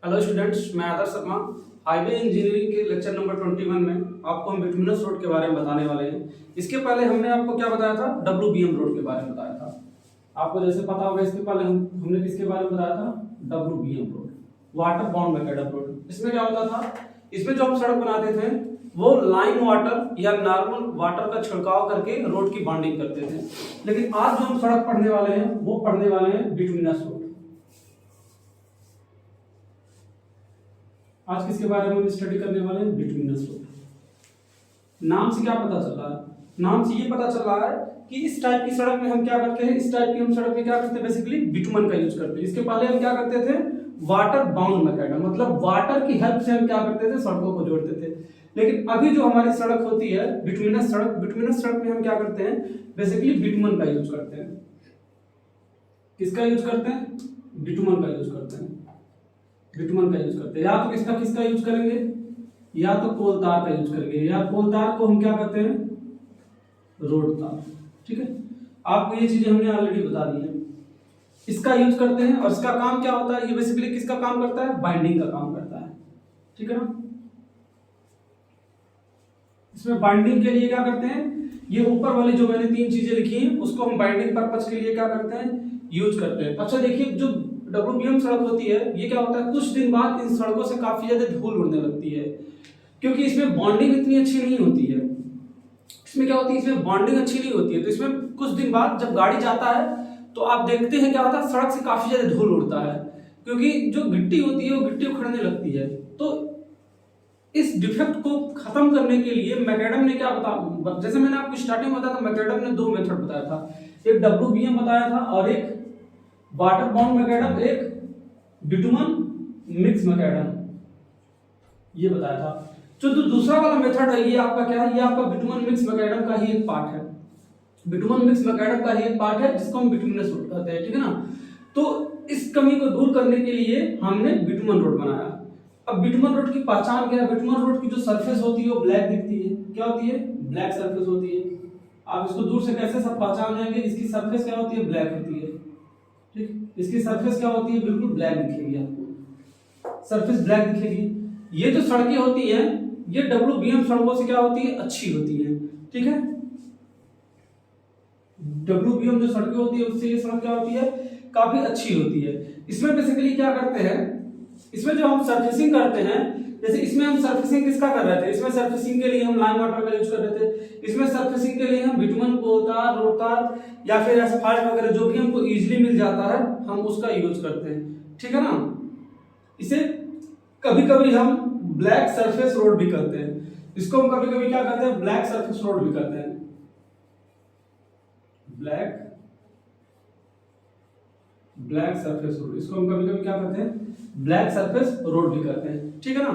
Hello students, मैं आदर्श Sharma. Highway engineering के lecture number 21 में आपको हम बिटुमिनस रोड के बारे में बताने वाले हैं। इसके पहले हमने आपको क्या बताया था? WBM रोड के बारे में बताया था। आपको जैसे पता होगा, इसके पहले हमने किसके बारे में बताया था? WBM road, water bound macadam road. इसमें क्या होता था? इसमें जो हम सड़क बनाते थे वो लाइन वाटर या नॉर्मल वाटर का छिड़काव करके रोड की बाउंडिंग करते थे। लेकिन आज जो हम सड़क पढ़ने वाले हैं वो पढ़ने वाले हैं बिटुमिनस रोड। आज किसके बारे में हम स्टडी करने वाले हैं? Bituminous road. नाम से क्या पता चल रहा है? नाम से ये पता चल रहा है कि इस टाइप की सड़क में हम क्या करते हैं, इस टाइप की हम सड़क में क्या करते हैं, बेसिकली बिटुमन का यूज करते हैं। इसके पहले हम क्या करते थे? वाटर बाउंड मैकेडम, मतलब वाटर की हेल्प से हम क्या करते थे? सड़कों को जोड़ते थे। लेकिन अभी जो हमारी सड़क होती है बिटुमिनस सड़क, बिटुमिनस सड़क में हम क्या करते हैं? बेसिकली बिटुमन का यूज करते हैं। किसका यूज करते हैं? बिटुमन का यूज करते हैं। बिटुमन का यूज करते हैं। या तो किसका यूज करेंगे? या तो कोलतार का यूज करेंगे, या कोलतार को हम क्या करते हैं? रोड तार। ठीक है, आपको ये चीजें हमने ऑलरेडी बता दी है। इसका यूज करते हैं और इसका काम क्या होता है? ये बेसिकली किसका काम करता है? बाइंडिंग का काम करता है। ठीक है ना? इसमें बाइंडिंग के लिए क्या करते हैं? ये ऊपर वाली जो मैंने 3 चीजें लिखी हैं उसको हम बाइंडिंग पर्पस के लिए क्या करते हैं? यूज करते हैं। अच्छा देखिए, जो WBM सड़क होती है ये क्या होता है? कुछ दिन बाद इन सड़कों से काफी ज्यादा धूल उड़ने लगती है, क्योंकि इसमें बॉन्डिंग इतनी अच्छी नहीं होती है। इसमें क्या होती है? इसमें बॉन्डिंग अच्छी नहीं होती है, तो इसमें कुछ दिन बाद जब गाड़ी जाता है तो आप देखते हैं क्या होता है? सड़क से काफी ज्यादा धूल उड़ता है, क्योंकि जो गिट्टी होती है वो गिट्टी उखड़ने लगती है। तो इस डिफेक्ट को खत्म करने के लिए मैकेडम ने क्या बता, जैसे मैंने आपको स्टार्टिंग में बताया था, मैकेडम ने 2 मेथड बताया था। एक WBM बताया था और एक वाटर बाउंड मैकेडम, एक बिटुमन मिक्स मैकेडम, ये बताया था। जो दूसरा वाला मेथड है ये आपका क्या है? ये आपका बिटुमन मिक्स मैकेडम का ही एक पार्ट है। बिटुमन मिक्स मैकेडम का ही एक पार्ट है जिसको हम बिटुमिनस रोड कहते हैं। ठीक है ना? तो इस कमी को दूर करने के लिए हमने बिटुमन रोड बनाया। अब बिटुमन रोड की पहचान क्या है? बिटुमन रोड की जो सरफेस होती है वो ब्लैक दिखती है। क्या होती है? ब्लैक सरफेस होती है। आप इसको दूर से कैसे सब पहचान जाएंगे? इसकी सरफेस क्या होती है? ब्लैक होती है। ठीक, इसकी सरफेस क्या होती है? बिल्कुल ब्लैक दिखेगी, आपको सरफेस ब्लैक दिखेगी। ये जो सड़कें होती हैं ये WBM सड़कों से क्या होती है? अच्छी होती है। ठीक है, WBM जो सड़कें होती है उससे ये सड़क क्या होती है? काफी अच्छी होती है। इसमें बेसिकली क्या करते हैं? इसमें जो हम सरफेसिंग करते हैं, जैसे इसमें हम सरफेसिंग किसका कर रहे थे? इसमें सरफेसिंग के लिए हम लाइम वाटर का यूज कर रहे थे। इसमें सरफेसिंग के लिए हम बिटुमन, कोलतार, रोटार या फिर एस्फाल्ट वगैरह जो भी हमको इजीली मिल जाता है हम उसका यूज करते हैं। ठीक है ना? इसे कभी कभी हम ब्लैक सरफेस रोड भी कहते हैं। इसको हम कभी कभी क्या कहते हैं? ब्लैक सरफेस रोड भी कहते हैं। ब्लैक सरफेस रोड, इसको हम कभी कभी क्या कहते हैं? ब्लैक सरफेस रोड भी कहते हैं। ठीक है ना?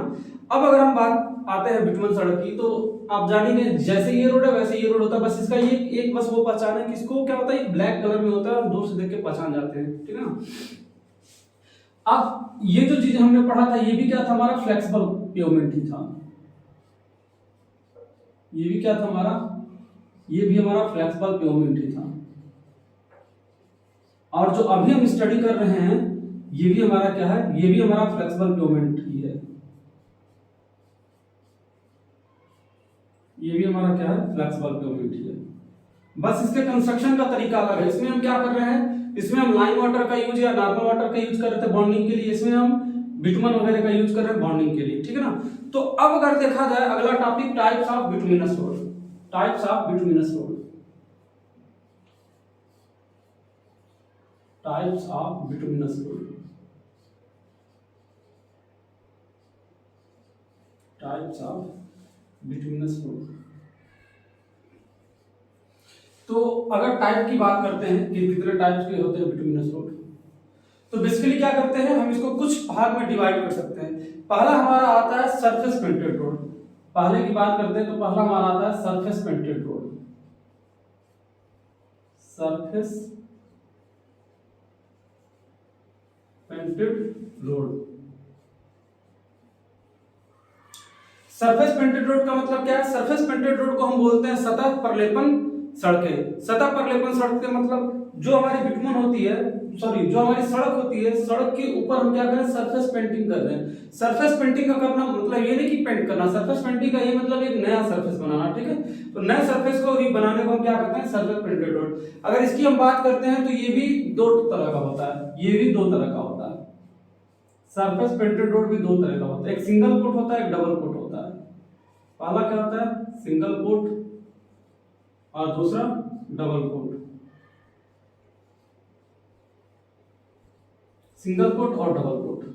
अब अगर हम बात आते हैं बिटुमन सड़क की, तो आप जानेंगे जैसे ये रोड है वैसे ये रोड होता है। बस इसका ये एक बस वो पहचान है कि इसको क्या होता है? ये ब्लैक कलर में होता है और दूर से देख के पहचान जाते हैं। ठीक है ना? अब ये जो चीज हमने पढ़ा था ये भी क्या था? हमारा फ्लेक्सिबल पेवमेंट ही था। ये भी क्या था हमारा? ये भी हमारा फ्लेक्सिबल पेवमेंट ही था। और जो अभी हम स्टडी कर रहे हैं ये भी हमारा क्या है? ये भी हमारा फ्लेक्सिबल पेवमेंट ही है। ये भी हमारा क्या है? फ्लेक्सिबल पेवमेंट ही है। बस इसके कंस्ट्रक्शन का तरीका अलग है। इसमें हम क्या कर रहे हैं? इसमें हम लाइन वाटर का यूज या नॉर्मल वाटर का यूज कर रहे थे बॉन्डिंग के लिए। इसमें हम बिटुमन वगैरह का यूज कर रहे हैं बॉन्डिंग के लिए। ठीक है ना? तो अब अगर देखा जाए अगला topic, types of bituminous road. Types of bituminous road. Types of bituminous road. Types of bituminous road. तो अगर टाइप की बात करते हैं कि कितने टाइप्स के होते हैं बिटुमिनस रोड, तो बेसिकली क्या करते हैं? हम इसको कुछ भाग में डिवाइड कर सकते हैं। पहला हमारा आता है सरफेस पेंटेड रोड। पहले की बात करते हैं तो पहला हमारा आता है surface painted road. Surface painted road. Surface painted road का मतलब क्या है? सरफेस पेंटेड रोड को हम बोलते हैं सतह प्रलेपन सड़कें। सतह प्रलेपन सड़क के मतलब जो हमारी बिटुमन होती है, सॉरी जो हमारी सड़क होती है, सड़क के ऊपर हम क्या कर रहे हैं, सरफेस पेंटिंग कर रहे हैं। सरफेस पेंटिंग का करना मतलब ये नहीं कि पेंट करना, सरफेस पेंटिंग का ये मतलब एक नया सरफेस बनाना, ठीक है। तो नए सरफेस को भी बनाने को हम क्या करते हैं, सरफेस पेंटेड रोड। अगर इसकी हम बात करते हैं तो ये भी दो तरह का होता है, ये भी दो तरह का होता है। सरफेस पेंटेड रोड भी दो तरह का होता है, एक सिंगल कोट होता है, एक डबल कोट होता है। पहला क्या होता है, सिंगल कोट, और दूसरा डबल कोट। सिंगल कोट और डबल कोट।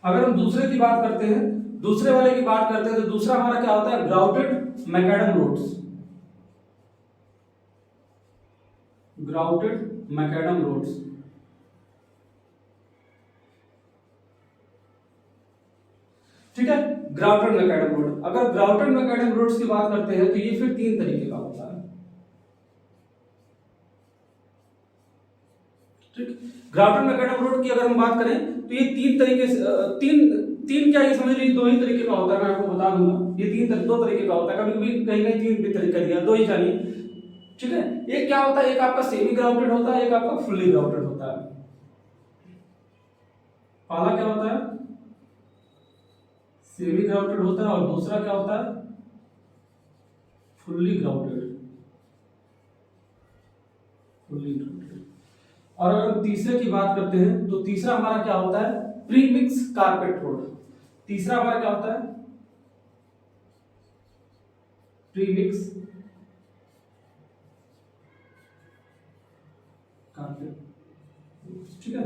अगर हम दूसरे की बात करते हैं, दूसरे वाले की बात करते हैं, तो दूसरा हमारा क्या होता है, grouted macadam roads. Grouted macadam roads, ठीक है। ग्राउटेड मैकेडम रोड, अगर ग्राउटेड मैकेडम रोड्स की बात करते हैं तो ये फिर तीन तरीके का होता है, ठीक। ग्राउटेड मैकेडम रोड की अगर हम बात करें तो ये तीन तरीके से तीन क्या, ये समझ लीजिए दो ही तरीके का होता है, मैं आपको बता दूंगा। ये दो तरीके का होता है, कभी कभी कहीं कहीं तीन भी तरीका दिया, दो ही जानिए, ठीक है। एक क्या होता है, एक आपका सेमी ग्राउटेड होता है, एक आपका फुल्ली ग्राउटेड होता है। पहला क्या होता है, सेमी ग्राउटेड होता है, और दूसरा क्या होता है, फुल्ली ग्राउटेड। Fully grouted. और अगर तीसरे की बात करते हैं तो तीसरा हमारा क्या होता है, प्रीमिक्स कारपेट रोड। तीसरा हमारा क्या होता है, प्रीमिक्स कारपेट, ठीक है।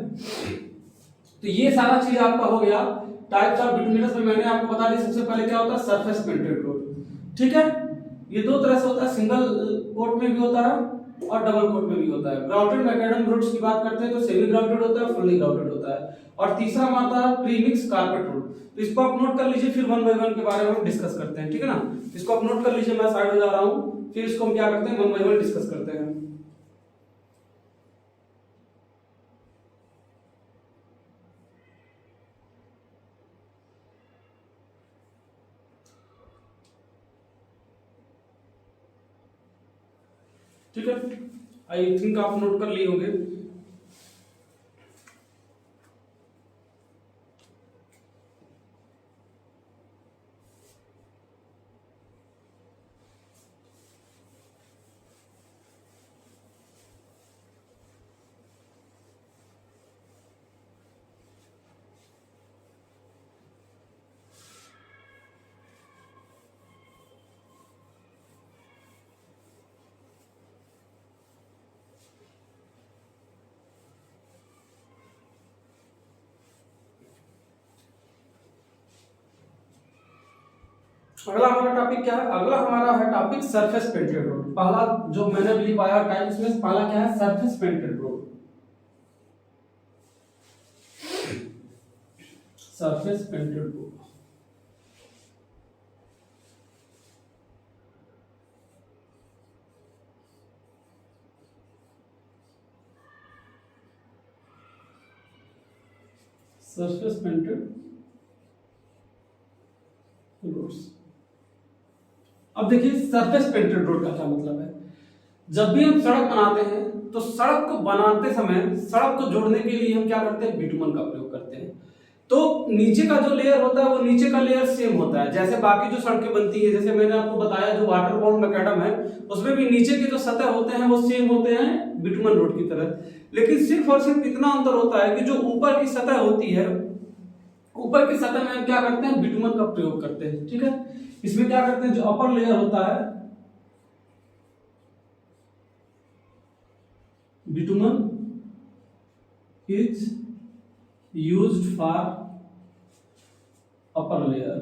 तो ये सारा चीज आपका हो गया टाइप्स ऑफ बिटुमिनस में। मैंने आपको बता दी सबसे पहले क्या होता है, सरफेस पेंटेड रोड, ठीक है। ये दो तरह से होता है, सिंगल कोट में भी होता है और डबल कोट में भी होता है। ग्राउटेड मैकेडम रोड्स की बात करते हैं तो सेमी ग्राउटेड होता है, फुल्ली ग्राउटेड होता है। और तीसरा आता है प्रीमिक्स कारपेट रोड। तो इसको आप नोट कर लीजिए, फिर वन बाय वन के बारे में हम डिस्कस करते हैं, ठीक है ना। इसको आप नोट कर लीजिए, मैं साइड हो जा रहा हूँ, फिर इसको हम क्या करते हैं, वन बाय वन डिस्कस करते हैं। ठीक है, आई थिंक आप नोट कर लिए होंगे। अगला हमारा टॉपिक क्या है, अगला हमारा है टॉपिक सरफेस पेंटेड रोड। पहला जो मैंने अभी लिखवाया टाइप, इसमें पहला क्या है, surface painted road. Surface painted road, surface painted roads. अब देखिए सरफेस पेंटेड रोड का क्या मतलब है। जब भी हम सड़क बनाते हैं तो सड़क को बनाते समय सड़क को जोड़ने के लिए हम क्या करते हैं, बिटुमन का प्रयोग करते हैं। तो नीचे का जो लेयर होता है वो नीचे का लेयर सेम होता है, जैसे बाकी जो सड़कें बनती है, जैसे मैंने आपको बताया जो वाटर बाउंड मैकेडम है उसमें भी नीचे के जो सतह होते हैं वो सेम होते हैं बिटुमन रोड की तरह। लेकिन सिर्फ और सिर्फ इतना अंतर होता है कि जो ऊपर की सतह होती है, ऊपर की सतह में हम क्या करते हैं, बिटुमन का प्रयोग करते हैं, ठीक है। इसमें क्या करते हैं, जो अपर लेयर होता है, bitumen is used for upper layer,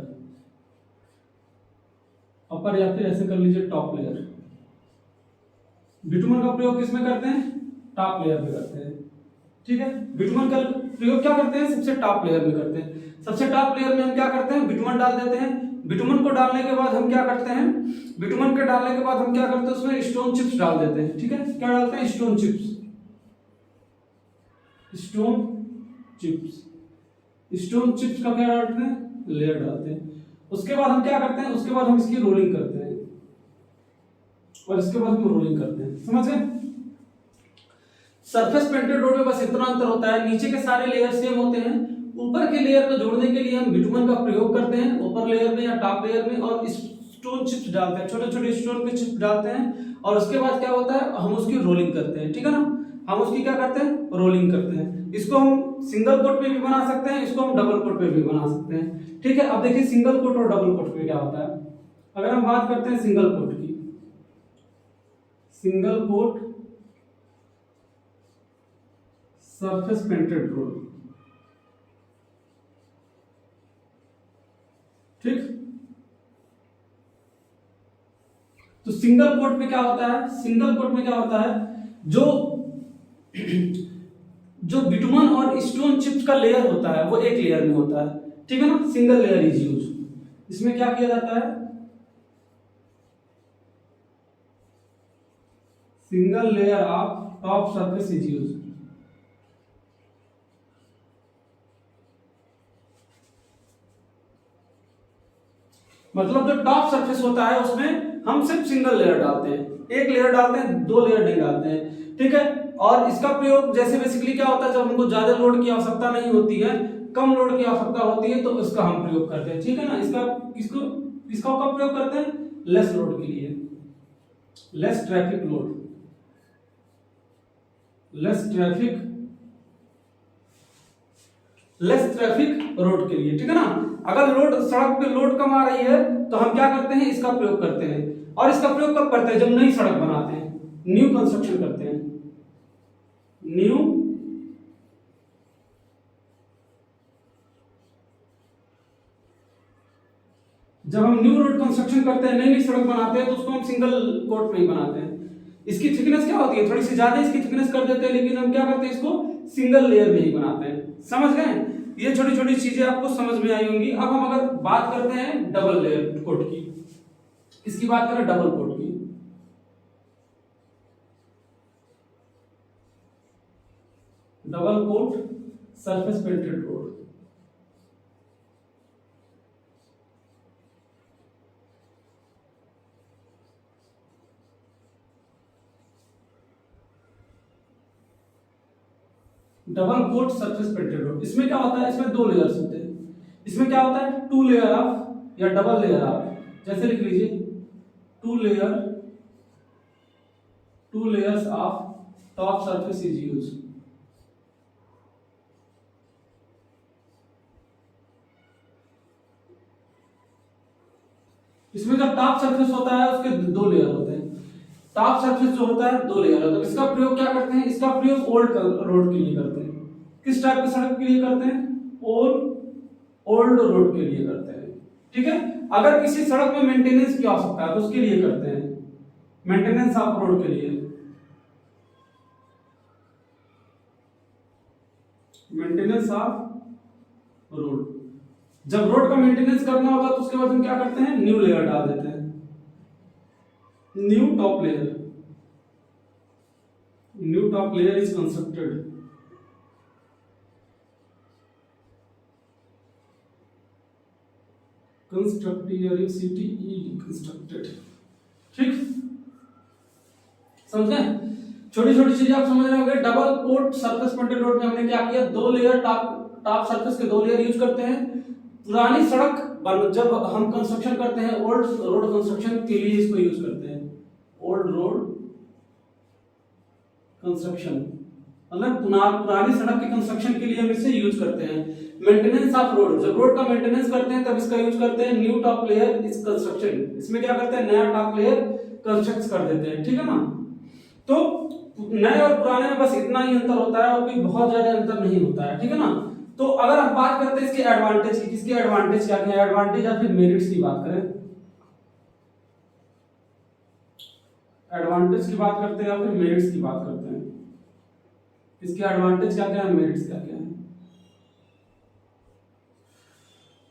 upper या फिर ऐसे कर लीजिए टॉप लेयर। बिटुमन का प्रयोग किसमें करते हैं, टॉप लेयर में करते हैं, ठीक है। बिटुमन का प्रयोग क्या करते हैं, सबसे टॉप लेयर में करते हैं। सबसे टॉप लेयर में हम क्या करते हैं, बिटुमन डाल देते हैं। बिटुमन को डालने के बाद हम क्या करते हैं, बिटुमन के डालने के बाद हम क्या करते हैं, उसमें स्टोन चिप्स डाल देते हैं, ठीक है। क्या डालते हैं, stone chips, stone chips. Stone chips का क्या डालते हैं, लेयर डालते हैं। उसके बाद हम क्या करते हैं, उसके बाद हम इसकी रोलिंग करते हैं, और इसके बाद हम रोलिंग करते हैं, समझ गए। सरफेस पेंटेड रोड में बस इतना अंतर होता है, नीचे के सारे लेयर सेम होते हैं, ऊपर के लेयर को जोड़ने के लिए हम बिटुमन का प्रयोग करते हैं ऊपर लेयर में या टॉप लेयर में, और स्टोन चिप्स डालते हैं, छोटे छोटे स्टोन के चिप्स डालते हैं, और उसके बाद क्या होता है हम उसकी रोलिंग करते हैं, ठीक है ना, हम उसकी क्या करते हैं रोलिंग करते हैं। इसको हम सिंगल कोट पे भी बना सकते हैं, इसको हम डबल कोट पे भी बना सकते हैं, ठीक है। अब देखिए सिंगल कोट और डबल कोट पे क्या होता है। अगर हम बात करते हैं सिंगल कोट की, single quote surface painted road, ठीक। तो सिंगल कोट में क्या होता है, सिंगल कोट में क्या होता है, जो जो बिटुमन और स्टोन चिप्स का लेयर होता है वो एक लेयर में होता है, ठीक है ना, सिंगल लेयर इज यूज। इसमें क्या किया जाता है, single layer of top surface is use. मतलब जो टॉप सरफेस होता है उसमें हम सिर्फ सिंगल लेयर डालते हैं, एक लेयर डालते हैं, दो लेयर नहीं डालते हैं, ठीक है। और इसका प्रयोग जैसे बेसिकली क्या होता है, जब हमको ज्यादा लोड की आवश्यकता नहीं होती है, कम लोड की आवश्यकता होती है, तो इसका हम प्रयोग करते हैं, ठीक है ना। इसका इसको इसका कब प्रयोग करते हैं, लेस लोड के लिए, less traffic load, less traffic road के लिए, ठीक है ना। अगर लोड सड़क पे लोड कम आ रही है तो हम क्या करते हैं, इसका प्रयोग करते हैं। और इसका प्रयोग कब करते हैं, जब नई सड़क बनाते हैं, न्यू कंस्ट्रक्शन करते हैं, न्यू जब हम न्यू रोड कंस्ट्रक्शन करते हैं, नई नई सड़क बनाते हैं, तो उसको हम सिंगल कोट में ही बनाते हैं। इसकी थिकनेस क्या होती है, थोड़ी सी ज्यादा इसकी थिकनेस कर देते हैं, लेकिन हम क्या करते हैं, इसको सिंगल लेयर में ही बनाते हैं। समझ गए, ये छोटी छोटी चीजें आपको समझ में आई होंगी। अब हम अगर बात करते हैं डबल लेयर कोट की, इसकी बात करें डबल कोट की, double coat surface painted road, double coat surface painted road. इसमें क्या होता है, इसमें दो लेयर्स होते हैं। इसमें क्या होता है, टू लेयर ऑफ या डबल लेयर ऑफ, जैसे लिख लीजिए two layers of top surface is use. इसमें जब टॉप सरफेस होता है उसके दो लेयर होते हैं, टॉप सरफेस जो होता है दो लेयर होता है। इसका प्रयोग क्या करते हैं, इसका प्रयोग ओल्ड रोड के लिए करते हैं। किस टाइप की सड़क के लिए करते हैं, ओल्ड रोड के लिए करते हैं, ठीक है। अगर किसी सड़क में मेंटेनेंस की आवश्यकता है तो उसके लिए करते हैं, मेंटेनेंस ऑफ रोड के लिए, मेंटेनेंस ऑफ रोड। जब रोड का मेंटेनेंस करना होगा तो उसके बाद हम क्या करते हैं, न्यू लेयर डाल देते हैं, new top layer is constructed, constructed, ठीक। समझ गए, छोटी छोटी चीजें आप समझ रहे होंगे। Double coat surface painted road में हमने क्या किया, दो लेयर टॉप सरफेस के दो लेयर यूज करते हैं। पुरानी सड़क जब हम कंस्ट्रक्शन करते हैं, ओल्ड रोड कंस्ट्रक्शन के लिए इसको यूज करते हैं, ओल्ड रोड कंस्ट्रक्शन, मतलब पुरानी सड़क के कंस्ट्रक्शन के लिए हम इसे यूज करते हैं। मेंटेनेंस ऑफ रोड, जब रोड का मेंटेनेंस करते हैं तब इसका यूज करते हैं। New top layer is construction, इसमें क्या करते हैं, नया टॉप लेयर कंस्ट्रक्ट कर देते हैं, ठीक है ना। तो नए और पुराने में बस इतना ही अंतर होता है, और कोई बहुत ज्यादा अंतर नहीं होता है, ठीक है ना। तो अगर हम बात करते हैं इसके एडवांटेज की, किसके एडवांटेज क्या क्या, एडवांटेज या फिर मेरिट्स की बात करें, एडवांटेज की बात करते हैं या फिर मेरिट्स की बात करते हैं, इसके एडवांटेज क्या क्या है, मेरिट्स क्या क्या है।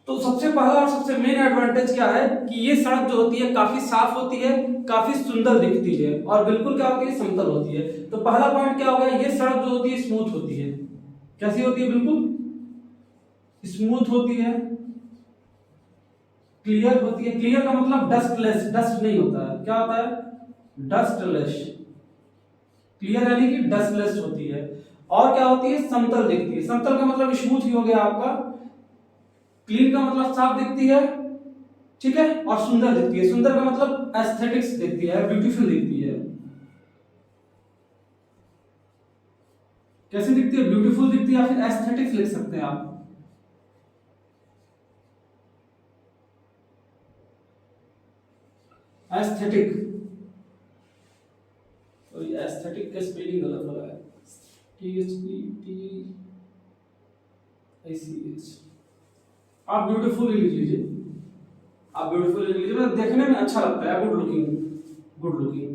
तो सबसे पहला और सबसे मेन एडवांटेज क्या है कि ये सड़क जो होती है काफी साफ होती है, काफी सुंदर दिखती है, और बिल्कुल क्या होती है, समतल होती है। तो पहला पॉइंट क्या होगा, ये सड़क जो होती है स्मूथ होती है। कैसी होती है, बिल्कुल स्मूथ होती है, क्लियर होती है। क्लियर का मतलब डस्टलेस, डस्ट नहीं होता है, क्या होता है, डस्टलेस। क्लियर यानी कि डस्टलेस होती है। है। और क्या होती है, समतल दिखती है। समतल का मतलब स्मूथ ही हो गया आपका। क्लीन का मतलब साफ दिखती है, ठीक है, और सुंदर दिखती है। सुंदर का मतलब एस्थेटिक्स दिखती है, ब्यूटीफुल दिखती है। कैसी दिखती है, ब्यूटीफुल दिखती है, या फिर एस्थेटिक्स लिख सकते हैं आप। एस्थेटिक, तो ये एस्थेटिक का स्पेलिंग गलत हो रहा है, THETICH। आप ब्यूटीफुल ही लिख लीजिए, आप ब्यूटीफुल लिख लीजिए, मतलब देखने में अच्छा लगता है, गुड लुकिंग, गुड लुकिंग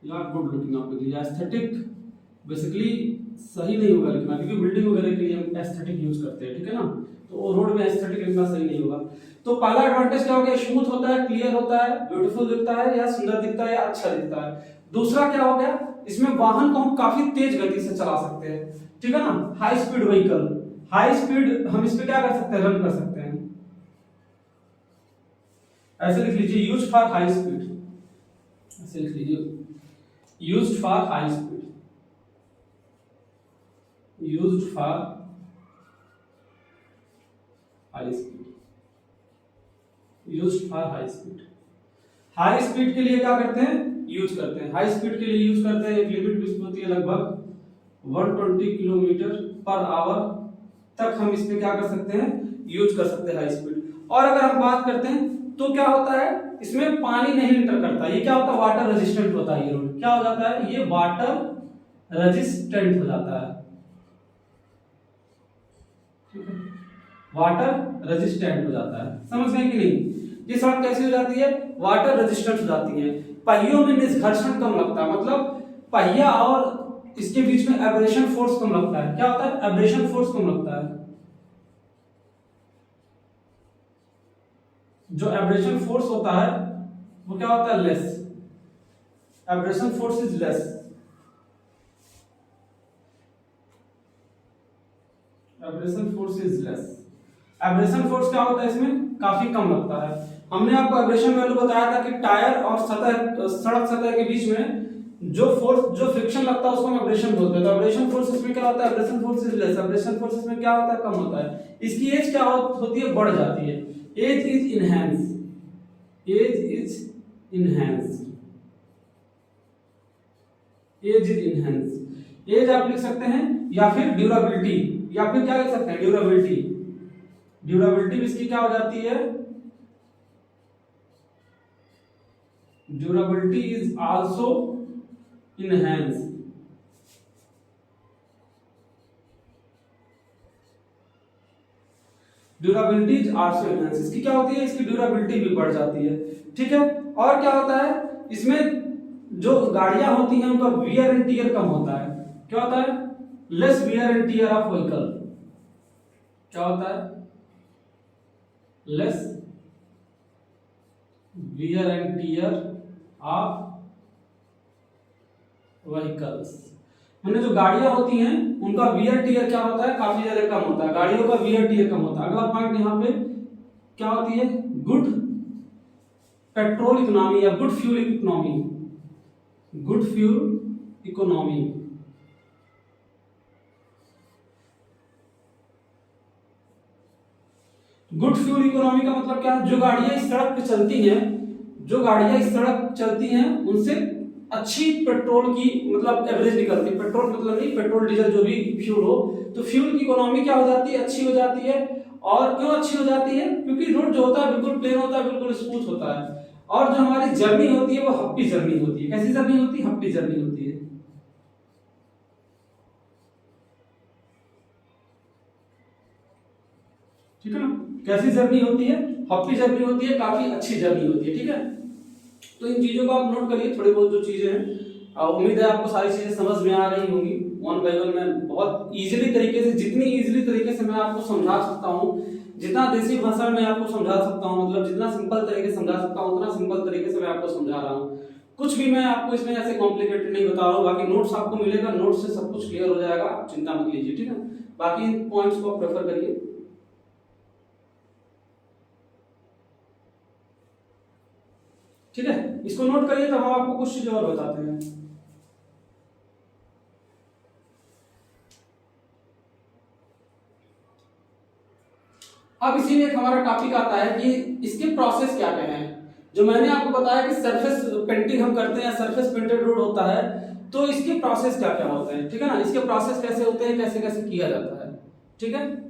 या गुड लुकिंग आप लिख लीजिए। एस्थेटिक बेसिकली सही नहीं होगा लिखना, क्योंकि बिल्डिंग वगैरह के लिए हम एस्थेटिक यूज करते हैं, ठीक है ना, तो रोड में एस्थेटिक लिखना सही नहीं होगा। तो पहला एडवांटेज क्या हो गया, स्मूथ होता है, क्लियर होता है, ब्यूटीफुल दिखता है, या सुंदर दिखता है, या अच्छा दिखता है। दूसरा क्या हो गया, इसमें वाहन को हम काफी तेज गति से चला सकते हैं, ठीक है ना, high speed vehicle, high speed हम इस पे क्या कर सकते हैं, रन कर सकते हैं। ऐसे लिख लीजिए, यूज्ड फॉर हाई स्पीड, ऐसे लिख लीजिए, used for high speed, used for high speed, used for high speed. High speed के लिए क्या करते हैं, यूज करते हैं, हाई स्पीड के लिए यूज करते हैं। एक लिमिट भी होती है लगभग 120 किलोमीटर पर आवर तक हम इस पे क्या कर सकते हैं, यूज कर सकते हैं हाई स्पीड। और अगर हम बात करते हैं तो क्या होता है, इसमें पानी नहीं इंटर करता, ये क्या होता है, वाटर रेजिस्टेंट होता है। ये रोड क्या हो जाता है, ये वाटर रेजिस्टेंट हो जाता है, ठीक है, वाटर रेजिस्टेंट हो जाता है। समझ गए कि नहीं, ये सड़क कैसी हो जाती है, वाटर रेजिस्टेंट हो जाती है। पहियों में निष्घर्षण कम लगता है, मतलब पहिया और इसके बीच में एब्रेशन फोर्स कम लगता है। क्या होता है, एब्रेशन फोर्स कम लगता है। जो एब्रेशन फोर्स होता है वो क्या होता है, less, abrasion force is less, abrasion force is less. Abrasion force क्या होता है, इसमें काफी कम लगता है। हमने आपको एब्रेशन वैल्यू बताया था कि टायर और सतह, सड़क सतह के बीच में जो फोर्स, जो फ्रिक्शन लगता है उसको हम एब्रेशन बोलते हैं। तो एब्रेशन फोर्स इसमें क्या होता है, abrasion force is less, abrasion force इसमें क्या होता है, कम होता है। इसकी एज क्या होती है, बढ़ जाती है। Age is enhance, age is enhance, age is enhance. Age आप लिख सकते हैं, या फिर ड्यूरेबिलिटी, या फिर क्या लिख सकते हैं, ड्यूरेबिलिटी। ड्यूरेबिलिटी इसकी क्या हो जाती है, durability is also enhance. Durability is also enhance, इसकी क्या होती है, इसकी ड्यूरेबिलिटी भी बढ़ जाती है, ठीक है। और क्या होता है, इसमें जो गाड़ियां होती हैं उनका वियर एंड टियर कम होता है। क्या होता है, less wear and tear of vehicle. क्या होता है, less wear and tear of vehicles. मैंने जो गाड़ियां होती हैं उनका वियर टियर क्या होता है, काफी ज्यादा कम होता है, गाड़ियों का वियर टियर कम होता है। अगला पॉइंट यहाँ पे क्या होती है, गुड पेट्रोल इकोनॉमी या good fuel economy, good fuel economy. Good fuel economy का मतलब क्या है, जो गाड़ियां इस सड़क पे चलती हैं, जो गाड़ियां इस सड़क चलती हैं उनसे अच्छी पेट्रोल की मतलब एवरेज निकलती है। पेट्रोल मतलब नहीं, पेट्रोल डीजल जो भी फ्यूल हो, तो फ्यूल की इकोनॉमी क्या हो जाती है, अच्छी हो जाती है। और क्यों अच्छी हो जाती है, क्योंकि रोड जो होता है बिल्कुल प्लेन होता है, बिल्कुल स्मूथ होता है। और जो हमारी जर्नी होती है वो हप्पी जर्नी होती है। कैसी जर्नी होती है, हप्पी जर्नी होती है, ठीक है ना। कैसी जर्नी होती है, हप्पी जर्नी होती है, काफी अच्छी जर्नी होती है, ठीक है। तो इन चीजों को आप नोट करिए, थोड़ी बहुत जो चीजें हैं। उम्मीद है आपको सारी चीजें समझ में आ रही होंगी। वन बाय वन मैं बहुत इजीली तरीके से, जितनी इजीली तरीके से मैं आपको समझा सकता हूँ, जितना देसी भाषा में आपको समझा सकता हूँ, मतलब जितना सिंपल तरीके से समझा सकता हूँ उतना सिंपल तरीके से मैं आपको समझा रहा हूँ। कुछ भी मैं आपको इसमें ऐसे कॉम्प्लिकेटेड नहीं बता रहा हूँ। बाकी नोट्स आपको मिलेगा, नोट्स से सब कुछ क्लियर हो जाएगा, आप चिंता मत लीजिए, ठीक है। बाकी पॉइंट्स को आप प्रेफर करिए, ठीक है। इसको नोट करिए, तब हम आपको कुछ चीजें और बताते हैं। अब इसी में एक हमारा टॉपिक आता है कि इसके प्रोसेस क्या क्या है। जो मैंने आपको बताया कि सरफेस पेंटिंग हम करते हैं, सरफेस पेंटेड रोड होता है, तो इसके प्रोसेस क्या क्या होते हैं, ठीक है ना, इसके प्रोसेस कैसे होते हैं, कैसे कैसे किया जाता है, ठीक है।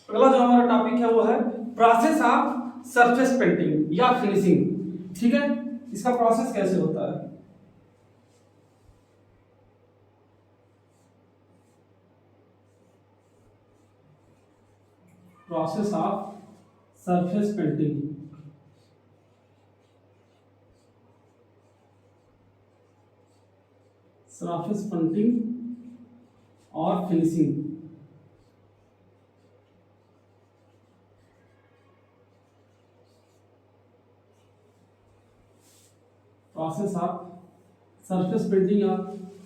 अगला जो हमारा टॉपिक है वो है प्रोसेस ऑफ सरफेस पेंटिंग या फिनिशिंग, ठीक है। इसका प्रोसेस कैसे होता है। Process of surface painting, surface painting और finishing. Process of surface painting या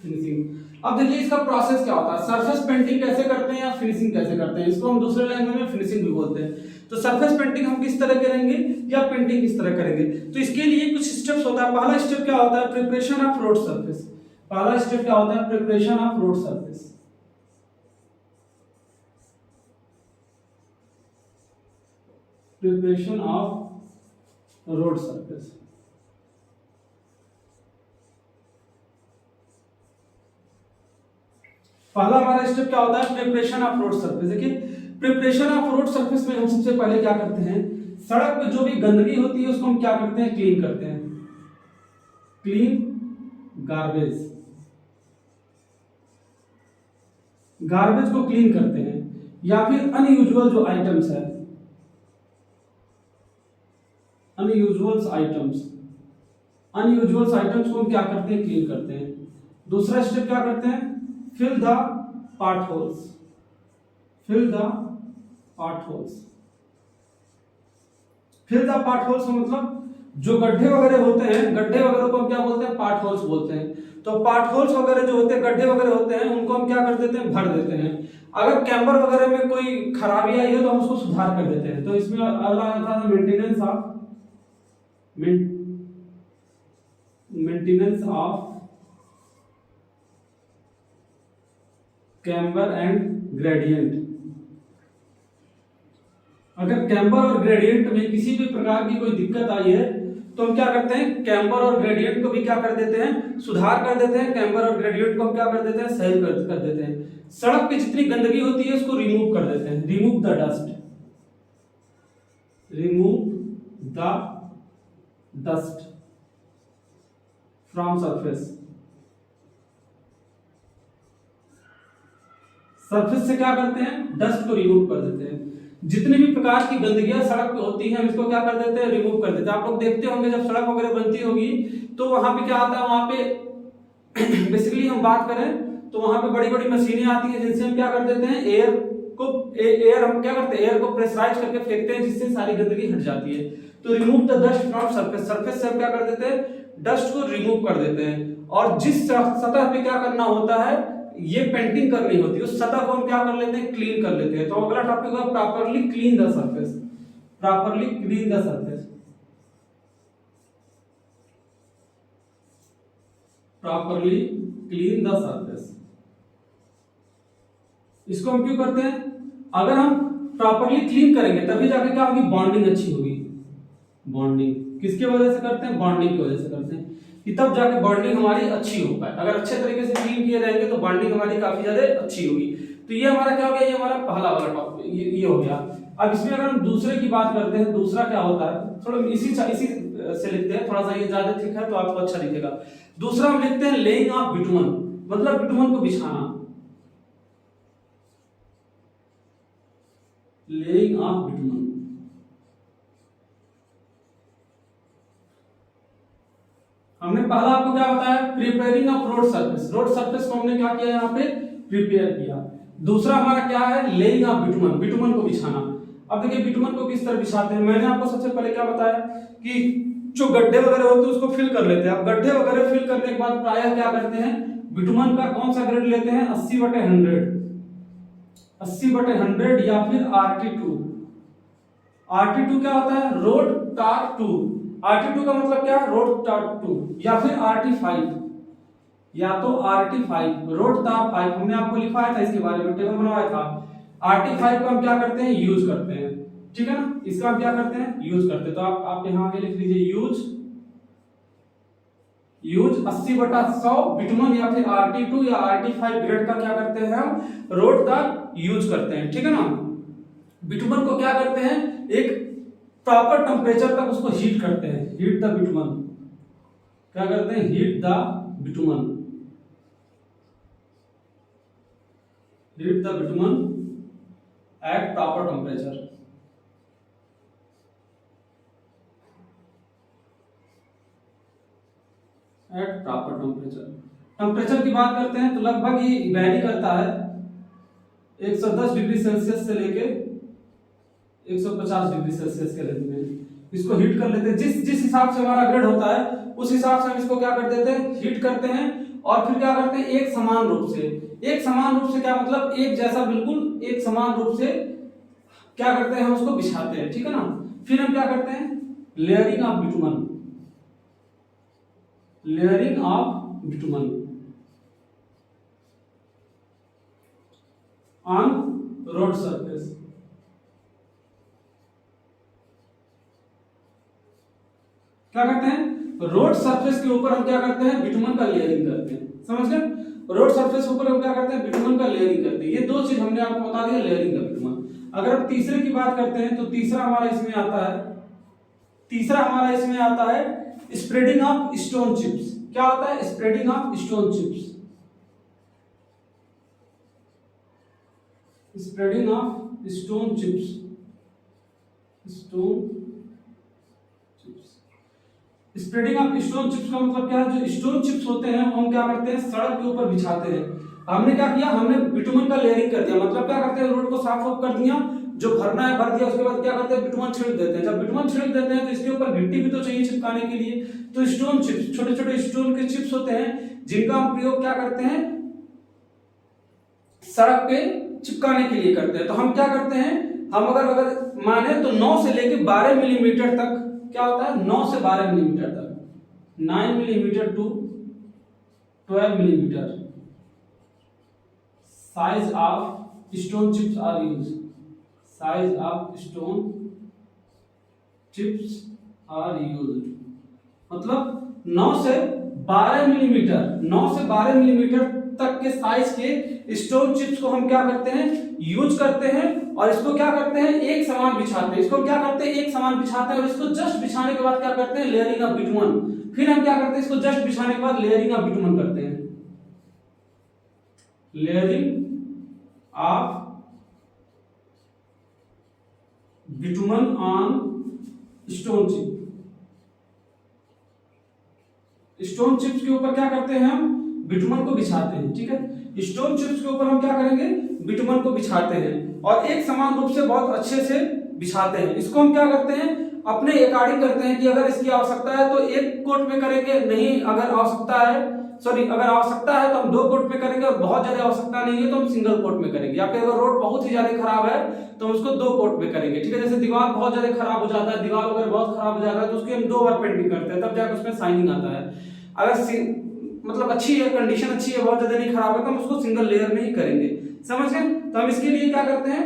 फिनिशिंग। अब देखिए इसका प्रोसेस क्या होता है, सरफेस पेंटिंग कैसे करते हैं या फिनिशिंग कैसे करते हैं, इसको हम दूसरे लैंग्वेज में फिनिशिंग भी बोलते हैं। तो सरफेस पेंटिंग हम किस तरह करेंगे या पेंटिंग किस तरह करेंगे, तो इसके लिए कुछ स्टेप्स होता है। पहला स्टेप क्या होता है, प्रिपरेशन ऑफ रोड सरफेस। पहला स्टेप क्या होता है, preparation of road surface. Preparation of road surface. पहला हमारा स्टेप क्या होता है, प्रिपरेशन ऑफ रोड सरफेस। देखिए प्रिपरेशन ऑफ रोड सरफेस में हम सबसे पहले क्या करते हैं, सड़क पे जो भी गंदगी होती है उसको हम क्या करते हैं, क्लीन करते हैं। क्लीन गार्बेज, गार्बेज को क्लीन करते हैं। या फिर अनयूजुअल जो आइटम्स है, अनयूजुअल आइटम्स, अनयूजुअल आइटम्स को हम क्या करते हैं, क्लीन करते हैं। दूसरा स्टेप क्या करते हैं, fill the potholes, fill the potholes। fill the potholes का मतलब जो गड्ढे वगैरह होते हैं, गड्ढे वगैरह को हम क्या बोलते हैं, पार्ट होल्स बोलते हैं। तो पार्ट होल्स वगैरह जो होते हैं, गड्ढे वगैरह होते हैं, उनको हम क्या कर देते हैं, भर देते हैं। अगर कैम्बर वगैरह में कोई खराबी आई है तो हम उसको सुधार कर देते हैं। तो इसमें अगला आता है maintenance of, maintenance of camber and gradient. अगर कैम्बर और ग्रेडियंट में किसी भी प्रकार की कोई दिक्कत आई है तो हम क्या करते हैं, कैम्बर और ग्रेडियंट को भी क्या कर देते हैं, सुधार कर देते हैं। कैम्बर और ग्रेडियंट को हम क्या कर देते हैं, सही कर देते हैं। सड़क पे जितनी गंदगी होती है उसको रिमूव कर देते हैं। Remove the dust, remove the dust from surface. Surface से क्या करते हैं, डस्ट को रिमूव कर देते हैं। जितनी भी प्रकार की गंदगियां सड़क पे होती हैं हम इसको क्या कर देते हैं, रिमूव कर देते हैं। आप लोग देखते होंगे जब सड़क वगैरह बनती होगी तो वहां पे क्या आता है, वहां पे बेसिकली हम बात करें तो वहां पे बड़ी बड़ी मशीनें आती हैं जिनसे हम क्या कर देते हैं, एयर हम क्या करते हैं, एयर को प्रेशराइज करके फेंकते हैं जिससे सारी गंदगी हट जाती है। तो remove the dust from surface, surface से हम क्या कर देते हैं, डस्ट को रिमूव कर देते हैं। और जिस सतह पे क्या करना होता है, ये पेंटिंग करनी होती है, उस सतह को हम क्या कर लेते हैं, क्लीन कर लेते हैं। तो अगला टॉपिक है properly clean the surface, properly clean the surface, properly clean the surface. इसको हम क्यों करते हैं, अगर हम प्रॉपर्ली क्लीन करेंगे तभी जाके क्या होगी, बॉन्डिंग अच्छी होगी। बॉन्डिंग किसके वजह से करते हैं, बॉन्डिंग की वजह से करते हैं कि तब जाके बॉन्डिंग हमारी अच्छी हो पाए। अगर अच्छे तरीके से क्लीन किए रहेंगे तो बॉन्डिंग हमारी काफी ज्यादा अच्छी होगी। तो ये हमारा क्या हो गया, ये हमारा पहला वाला टॉपिक ये हो गया। अब इसमें अगर हम दूसरे की बात करते हैं, दूसरा क्या होता है, थोड़ा इसी से लिखते हैं, थोड़ा सा ये ज्यादा ठीक है तो आपको अच्छा दिखेगा। दूसरा हम लिखते हैं लेइंग ऑफ बिटुमन, मतलब बिटुमन को बिछाना। Laying of bitumen. हमने पहला आपको क्या बताया, preparing of road surface. Road surface को हमने क्या किया, यहाँ पे प्रिपेयर किया। दूसरा हमारा क्या है, लेइंग ऑफ बिटुमन, बिटुमन को बिछाना। अब देखिए बिटुमन को किस तरह बिछाते हैं। मैंने आपको सबसे पहले क्या बताया कि जो गड्ढे वगैरह होते हैं उसको फिल कर लेते हैं। अब गड्ढे वगैरह फिल करने के बाद प्रायः क्या करते हैं, बिटुमन का कौन सा ग्रेड लेते हैं, 80/100, 80/100 या फिर RT2। RT2 क्या होता है, रोड टार 2। RT2 का मतलब क्या है, रोड टार 2, या फिर RT5, या तो RT5 रोड टार 5। हमने आपको लिखवाया था इसके बारे में, टेबल बनवाया था। RT5 को हम क्या करते हैं, यूज करते हैं, ठीक है ना। इसका हम क्या करते हैं, यूज करते हैं। तो आप यहां आगे लिख लीजिए यूज 80/100 बिटुमन या फिर RT2 या RT5 ग्रेड का क्या करते हैं, हम रोड का यूज करते हैं, ठीक है ना। बिटुमन को क्या करते हैं, एक प्रॉपर टेम्परेचर तक उसको हीट करते हैं, हीट द बिटुमन। क्या करते हैं, heat the bitumen, heat the bitumen at proper temperature. At proper temperature. Temperature की बात करते हैं तो लगभग ये वैरी करता है 110 डिग्री सेल्सियस से लेके 150 डिग्री सेल्सियस के रेंज में। इसको हीट कर लेते हैं, जिस जिस हिसाब से हमारा ग्रेड होता है उस हिसाब से हम इसको क्या कर देते हैं, हीट करते हैं। और फिर क्या करते हैं, एक समान रूप से, एक समान रूप से क्या मतलब, एक जैसा बिल्कुल एक समान रूप से क्या करते हैं, हम उसको बिछाते हैं, ठीक है ना। फिर हम क्या करते हैं, layering of bitumen, layering of bitumen on road surface. क्या करते हैं, रोड सरफेस के ऊपर हम क्या करते हैं, बिटुमन का लेयरिंग करते हैं, समझ गए। रोड सरफेस के ऊपर हम क्या करते हैं, बिटुमन का लेयरिंग करते हैं। ये दो चीज हमने आपको बता दिया, लेयरिंग का बिटुमन। अगर हम तीसरे की बात करते हैं तो तीसरा हमारा इसमें आता है, तीसरा हमारा इसमें आता है स्प्रेडिंग ऑफ स्टोन चिप्स। क्या होता है, spreading of stone chips, spreading of stone chips, stone chips. Spreading of stone chips का मतलब क्या है, जो स्टोन चिप्स होते हैं हम क्या करते हैं, सड़क के ऊपर बिछाते हैं। हमने क्या किया, हमने बिटुमन का लेयरिंग कर दिया, मतलब क्या करते हैं, रोड को साफ कर दिया, जो भरना है भर दिया, उसके बाद क्या करते हैं, बिटुमन छिड़क देते हैं। जब बिटुमन छिड़क देते हैं तो इसके ऊपर गिट्टी भी तो चाहिए चिपकाने के लिए। तो स्टोन चिप्स, छोटे छोटे स्टोन के चिप्स होते हैं जिनका हम प्रयोग क्या करते हैं, सड़क पे चिपकाने के लिए करते हैं। तो हम क्या करते हैं, हम अगर माने तो 9 से लेके 12 मिलीमीटर तक क्या होता है, 9 से 12 मिलीमीटर तक, 9 millimetre to 12 millimetre size of stone chips are use, size of stone chips are use. मतलब 9 से 12 मिलीमीटर, 9 से 12 मिलीमीटर तक के साइज के स्टोन चिप्स को हम क्या करते हैं, यूज करते हैं। और इसको क्या करते हैं, एक समान बिछाते हैं। इसको क्या करते हैं, एक समान बिछाते हैं और इसको जस्ट बिछाने के बाद क्या करते हैं, लेयरिंग ऑफ बिटुमन। फिर हम क्या करते हैं, इसको जस्ट बिछाने के बाद लेयरिंग ऑफ बिटुमन करते हैं, layering of bitumen on stone chip. Stone chips के ऊपर क्या करते हैं, हम बिटुमन को बिछाते हैं, ठीक है। स्टोन चिप्स के ऊपर हम क्या करेंगे, बिटुमन को बिछाते हैं और एक समान रूप से बहुत अच्छे से बिछाते हैं। इसको हम क्या करते हैं, अपने अकॉर्डिंग करते हैं कि अगर इसकी आवश्यकता है तो एक कोट में करेंगे, नहीं अगर आवश्यकता है, सॉरी अगर आवश्यकता है तो हम 2 कोट में करेंगे, और बहुत ज्यादा आवश्यकता नहीं है तो हम सिंगल कोट में करेंगे। या फिर अगर रोड बहुत ही ज्यादा खराब है तो हम उसको 2 कोट में करेंगे, ठीक है। जैसे दीवार बहुत ज्यादा खराब हो जाता है, दीवार अगर बहुत खराब हो जाता है तो उसकी हम 2 बार पेंटिंग करते हैं, तब जाकर उसमें शाइनिंग आता है। अगर मतलब अच्छी है, कंडीशन अच्छी है, बहुत ज्यादा नहीं खराब है, तो हम उसको सिंगल लेयर में ही करेंगे, समझ गए। तो हम इसके लिए क्या करते हैं,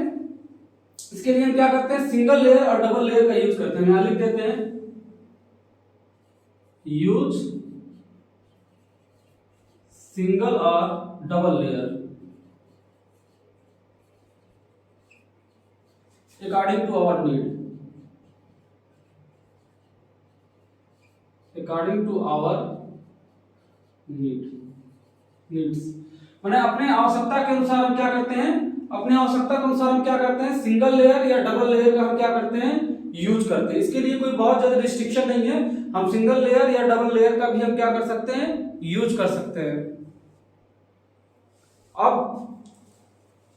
इसके लिए हम क्या करते हैं, सिंगल लेयर और डबल लेयर का यूज करते हैं। यहां लिख देते हैं यूज सिंगल और double layer according to our need, according to our needs. मैंने अपने आवश्यकता के अनुसार हम क्या करते हैं, अपने आवश्यकता के अनुसार हम क्या करते हैं, सिंगल लेयर या डबल लेयर का हम क्या करते हैं, यूज करते हैं। इसके लिए कोई बहुत ज्यादा रिस्ट्रिक्शन नहीं है, हम सिंगल लेयर या डबल लेयर का भी हम क्या कर सकते हैं, यूज कर सकते हैं। अब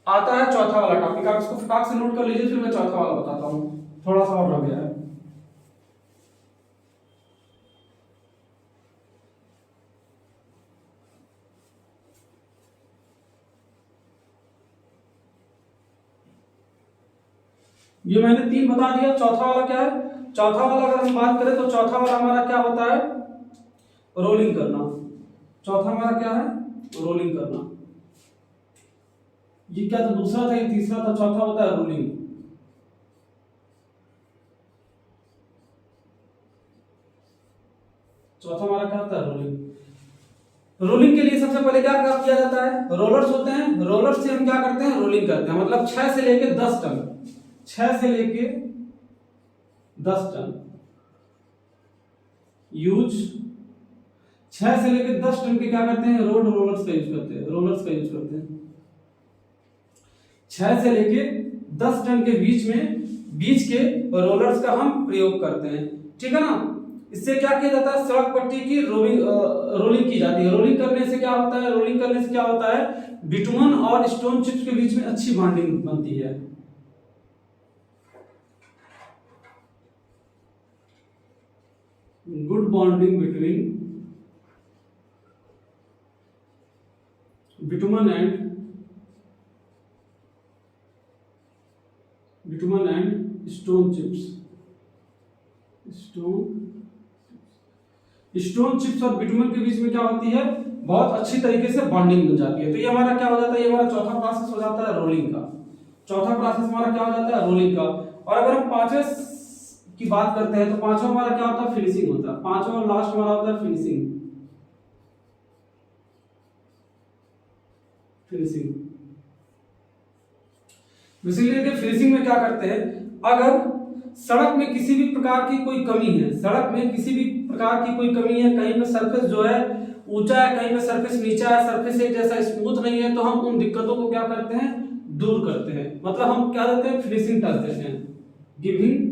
आता है चौथा वाला टॉपिक, आप इसको फटाक से नोट कर लीजिए, फिर मैं चौथा वाला बताता हूं, थोड़ा सा और रह गया है। ये मैंने 3 बता दिया, चौथा वाला क्या है, चौथा वाला अगर हम बात करें तो चौथा वाला हमारा क्या होता है, रोलिंग करना। चौथा हमारा क्या है, रोलिंग करना। ये क्या था, दूसरा था, ये तीसरा था, चौथा होता है रोलिंग। चौथा हमारा क्या होता है, रोलिंग। रोलिंग के लिए सबसे पहले क्या किया जाता है, रोलर्स होते हैं, रोलर से हम क्या करते हैं, रोलिंग करते हैं। मतलब 6 से लेके 10 टन, 6 से लेके 10 टन यूज, 6 से लेके 10 टन के क्या करते हैं, रोड रोलर्स का यूज करते हैं, रोलर्स का यूज करते हैं। 6 से लेके 10 टन के बीच के रोलर्स का हम प्रयोग करते हैं, ठीक है ना। इससे क्या किया जाता है, सड़क पट्टी की रोलिंग की जाती है। रोलिंग करने से क्या होता है, रोलिंग करने से क्या होता है, बिटुमन और स्टोन चिप्स के बीच में अच्छी बॉन्डिंग बनती है। Good bonding between bitumen and stone chips. Stone chips और बिटुमन के बीच में क्या होती है, बहुत अच्छी तरीके से बॉन्डिंग बन जाती है। तो ये हमारा क्या हो जाता है, ये हमारा चौथा प्रोसेस हो जाता है रोलिंग का। चौथा प्रोसेस हमारा क्या हो जाता है, रोलिंग का। और अगर हम पांचवें की बात करते हैं तो पांचवा हमारा क्या होता है, फिनिशिंग होता है। पांचवा और लास्ट हमारा होता है फिनिशिंग। इसीलिए कि फिनिशिंग में क्या करते हैं, अगर सड़क में किसी भी प्रकार की कोई कमी है, सड़क में किसी भी प्रकार की कोई कमी है, कहीं पे सरफेस जो है ऊंचा है, कहीं पे सरफेस नीचा है, सरफेस एक जैसा स्मूथ नहीं है, तो हम उन दिक्कतों को क्या करते हैं, दूर करते हैं। मतलब हम क्या देते हैं, फिनिशिंग टच देते हैं, giving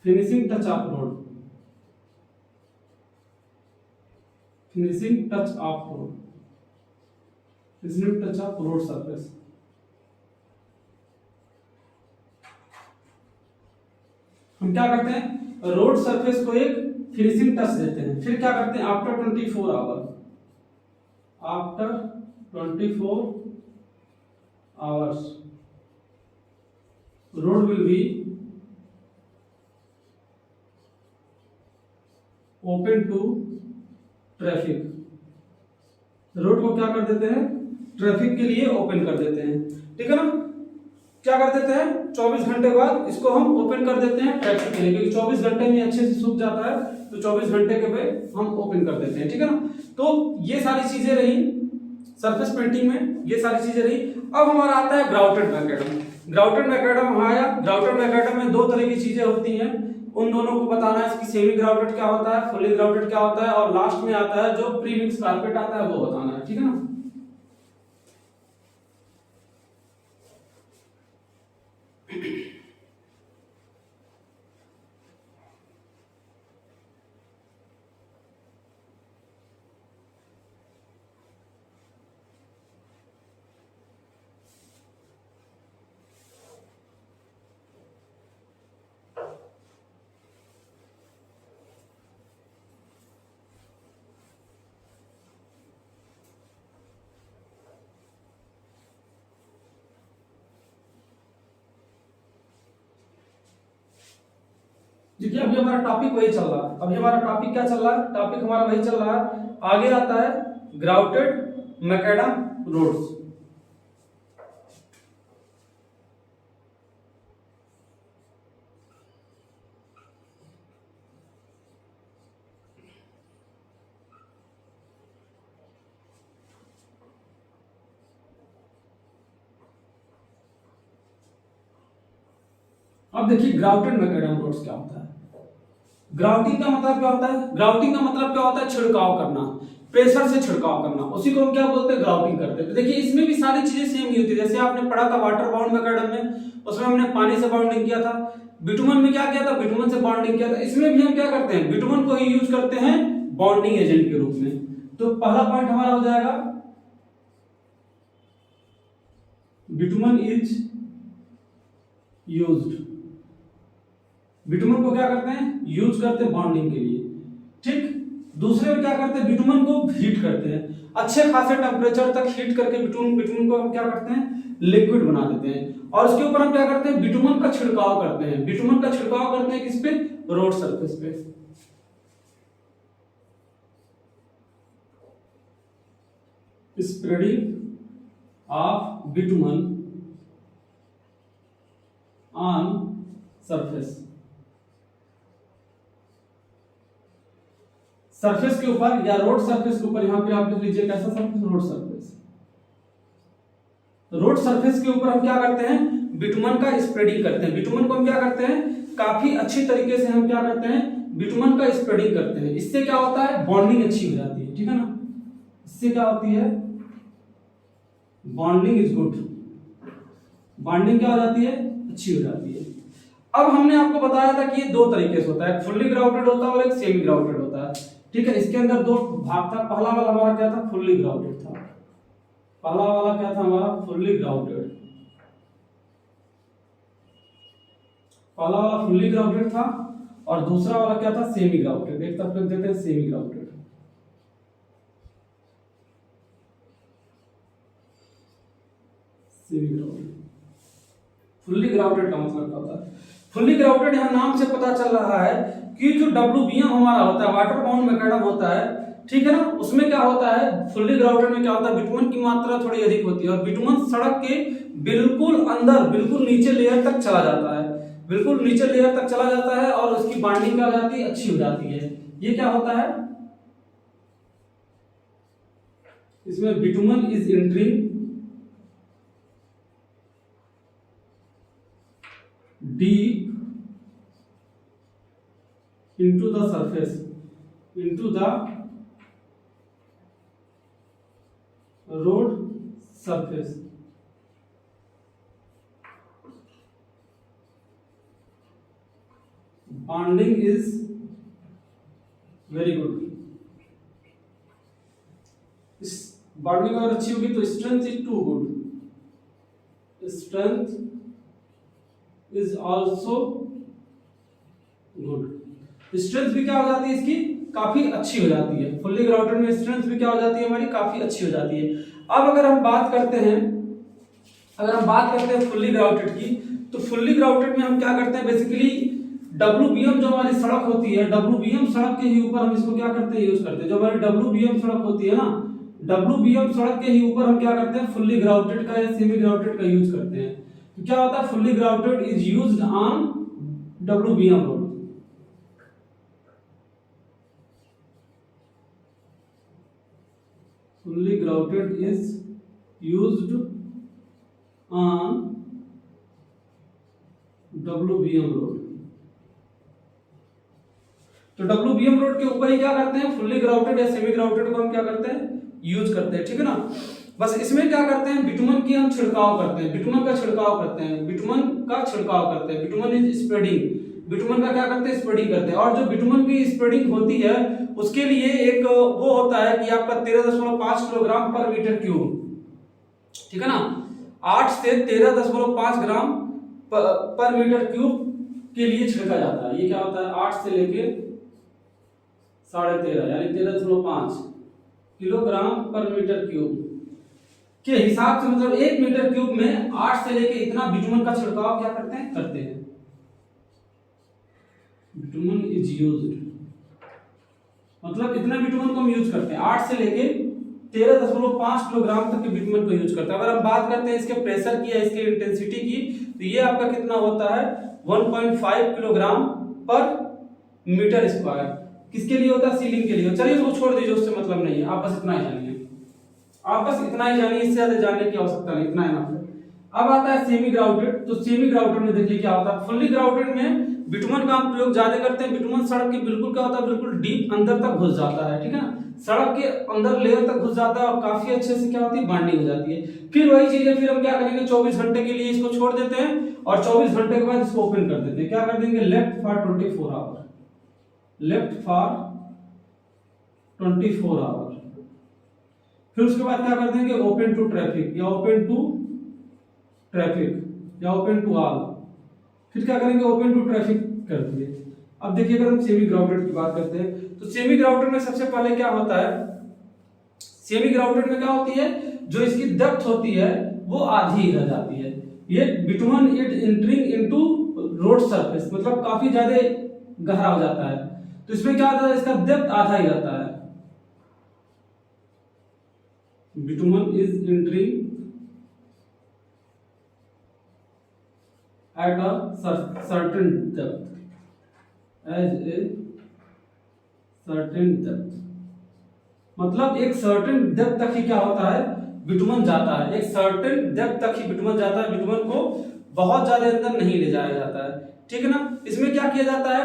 finishing touch of road, finishing touch of road, finishing touch of road surface. हम क्या करते हैं, रोड सरफेस को एक फिनिशिंग टच देते हैं। फिर क्या करते हैं, after 24 hours road will be open to traffic. Road को क्या कर देते हैं, ट्रैफिक के लिए ओपन कर देते हैं, ठीक है ना। क्या कर देते हैं, 24 घंटे बाद इसको हम ओपन कर देते हैं ट्रैफिक के लिए, क्योंकि 24 घंटे में अच्छे से सूख जाता है, तो 24 घंटे के पे हम ओपन कर देते हैं, ठीक है ना। तो ये सारी चीजें रही सरफेस पेंटिंग में, ये सारी चीजें रही। अब हमारा आता है ग्राउटेड मैकेडम। ग्राउटेड मैकेडम आया, ग्राउटेड मैकेडम में 2 तरह की चीजें होती हैं, उन दोनों को बताना है, इसकी सेमी ग्राउटेड क्या होता है, फुली ग्राउटेड क्या होता है, और लास्ट में आता है जो प्री मिक्स कारपेट आता है वो बताना है, ठीक है ना। देखिए अभी हमारा टॉपिक वही चल रहा है, अभी हमारा टॉपिक क्या चल रहा है, टॉपिक हमारा वही चल रहा है। आगे आता है ग्राउटेड मैकेडम रोड्स। अब देखिए ग्राउटेड मैकेडम रोड्स क्या होता है। ग्राउटिंग का मतलब क्या होता है, ग्राउटिंग का मतलब क्या होता है, छिड़काव करना। प्रेशर से छिड़काव करना, उसी को हम क्या बोलते हैं, ग्राउटिंग करते हैं। तो देखिए इसमें भी सारी चीजें सेम ही होती है। जैसे आपने पढ़ा था वाटर बाउंड मैकेडम में, उसमें हमने पानी से बाउंडिंग किया था। बिटुमन में क्या किया था, बिटुमन से बाउंडिंग किया था। इसमें भी हम क्या करते हैं, बिटुमन को ही यूज करते हैं बॉन्डिंग एजेंट के रूप में। तो पहला पॉइंट हमारा हो जाएगा, बिटुमन इज यूज्ड। बिटुमन को क्या करते हैं, यूज करते हैं बॉन्डिंग के लिए, ठीक। दूसरे में क्या करते हैं, बिटुमन को हीट करते हैं, अच्छे खासे टेम्परेचर तक हीट करके बिटुमन को हम क्या करते हैं, लिक्विड बना देते हैं। और उसके ऊपर हम क्या करते हैं, बिटुमन का छिड़काव करते हैं। बिटुमन का छिड़काव करते हैं किस पे, रोड सरफेस पे। Spreading of bitumen on surface, surface के ऊपर या रोड सरफेस के ऊपर। यहां पे आप लिख लीजिए कैसा surface, road surface. Road surface के ऊपर हम क्या करते हैं, बिटुमन का स्प्रेडिंग करते हैं। बिटुमन को हम क्या करते हैं, काफी अच्छी तरीके से हम क्या करते हैं, बिटुमन का स्प्रेडिंग करते हैं। इससे क्या होता है, बॉन्डिंग अच्छी हो जाती है, ठीक है ना। इससे क्या होती है, बॉन्डिंग इज गुड। बॉन्डिंग क्या हो जाती है, अच्छी हो जाती है। अब हमने आपको बताया था कि ये दो तरीके से होता है, फुल्ली ग्राउटेड होता है और एक सेमी ग्राउटेड होता है, ठीक है। इसके अंदर दो भाग था। पहला वाला हमारा क्या था, फुल्ली ग्राउटेड था। पहला वाला क्या था हमारा, फुल्ली ग्राउटेड। पहला वाला फुल्ली ग्राउटेड था और दूसरा वाला क्या था, सेमी ग्राउटेड। एक तरफ लिख देते हैं semi grouted. Semi grouted, fully grouted का मतलब क्या होता है, फुल्ली ग्राउटेड यहां नाम से पता चल रहा है कि जो WBM हमारा होता है, वाटर बाउंड मैकेडम होता है, ठीक है ना। उसमें क्या होता है, फुल्ली ग्राउटेड में क्या होता है, बिटुमन की मात्रा थोड़ी अधिक होती है और बिटुमन सड़क के बिल्कुल अंदर, बिल्कुल नीचे लेयर तक चला जाता है, बिल्कुल नीचे लेयर तक चला जाता है और उसकी बाइंडिंग क्या हो जाती है, अच्छी हो जाती है। ये क्या होता है, इसमें bitumen is entering deep into the surface, into the road surface. Bonding is very good. इस बॉन्डिंग अगर अच्छी होगी तो strength is too good. Strength is also good. Strength भी क्या हो जाती है इसकी, काफी अच्छी हो जाती है। फुल्ली ग्राउटेड में स्ट्रेंथ भी क्या हो जाती है हमारी, काफी अच्छी हो जाती है। अब अगर हम बात करते हैं, फुल्ली ग्राउटेड की, तो फुल्ली ग्राउटेड में हम क्या करते हैं, बेसिकली WBM जो हमारी सड़क होती है, WBM सड़क के ही ऊपर हम इसको क्या करते हैं, यूज करते हैं। जो हमारी WBM सड़क होती है ना, WBM सड़क के ही ऊपर हम क्या करते हैं, फुल्ली ग्राउटेड का या सेमी ग्राउटेड का यूज करते हैं। तो क्या होता है, fully grouted is used on WBM road. Fully grouted is used on WBM road. तो WBM रोड के ऊपर ही क्या करते हैं, फुल्ली ग्राउटेड या सेमी ग्राउटेड को हम क्या करते हैं, यूज करते हैं, ठीक है ना। बस इसमें क्या करते हैं, बिटुमन की हम छिड़काव करते हैं, बिटुमन का छिड़काव करते हैं, बिटुमन का छिड़काव करते हैं। बिटुमन इज स्प्रेडिंग, बिटुमन का क्या करते हैं, स्प्रेडिंग करते हैं। और जो बिटुमन की स्प्रेडिंग होती है उसके लिए एक वो होता है कि आपका 13.5 किलोग्राम पर मीटर क्यूब, ठीक है ना। 8 से 13.5 ग्राम पर मीटर क्यूब के लिए छिड़का जाता है। ये क्या होता है, 8 से लेके 13.5 यानी 13.5 किलोग्राम पर मीटर क्यूब के हिसाब से, मतलब 1 मीटर क्यूब में 8 से लेके इतना बिटुमन का छिड़काव क्या करते हैं, बिटुमन इज यूज्ड, मतलब इतना बिटुमन को हम यूज करते हैं। 8 से लेके 13.5 किलोग्राम तक के बिटुमन को यूज करते हैं। अगर हम बात करते हैं इसके प्रेशर की या इसके इंटेंसिटी की, तो ये आपका कितना होता है, 1.5 किलोग्राम पर मीटर स्क्वायर। किसके लिए होता है, सीलिंग के लिए। चलिए उसको छोड़ दीजिए, उससे मतलब नहीं है, आप बस इतना ही जानिए, आप बस इतना ही जानिए, इससे ज्यादा जानने की आवश्यकता नहीं, इतना है ना। अब आता है सेमी ग्राउटेड। तो सेमी ग्राउटेड में देखिए क्या होता है, फुल्ली ग्राउटेड में बिटुमन का हम प्रयोग ज्यादा करते हैं। बिटुमन सड़क के बिल्कुल क्या होता है, बिल्कुल डीप अंदर तक घुस जाता है, ठीक है ना। सड़क के अंदर लेयर तक घुस जाता है और काफी अच्छे से क्या होती है, बाइंडिंग हो जाती है। फिर वही चीज है, फिर हम क्या करेंगे, 24 घंटे के लिए इसको छोड़ देते हैं और 24 घंटे के बाद इसको ओपन कर देते हैं। क्या कर देंगे, left for 24 hour, left for 24 hour. फिर उसके बाद क्या कर देंगे, ओपन टू ट्रैफिक या ओपन टू ट्रैफिक या ओपन टू ऑल। फिर क्या करेंगे, ओपन टू ट्रैफिक कर दिए। अब देखिए अगर हम सेमी ग्राउंडेड की बात करते हैं तो सेमी ग्राउंडेड में सबसे पहले क्या होता है, सेमी ग्राउंडेड में क्या होती है, जो इसकी डेप्थ होती है वो आधी ही रह जाती है। ये bitumen it entering into road surface, मतलब काफी ज्यादा गहरा हो जाता है, तो इसमें क्या होता है, इसका डेप्थ आधा ही रहता है। Bitumen is entering at a certain depth, as a certain depth, मतलब एक सर्टेन डेप्थ तक ही क्या होता है, बिटुमन जाता है। एक सर्टेन डेप्थ तक ही बिटुमन जाता है, बिटुमन को बहुत ज्यादा अंदर नहीं ले जाया जाता है, ठीक है ना। इसमें क्या किया जाता है,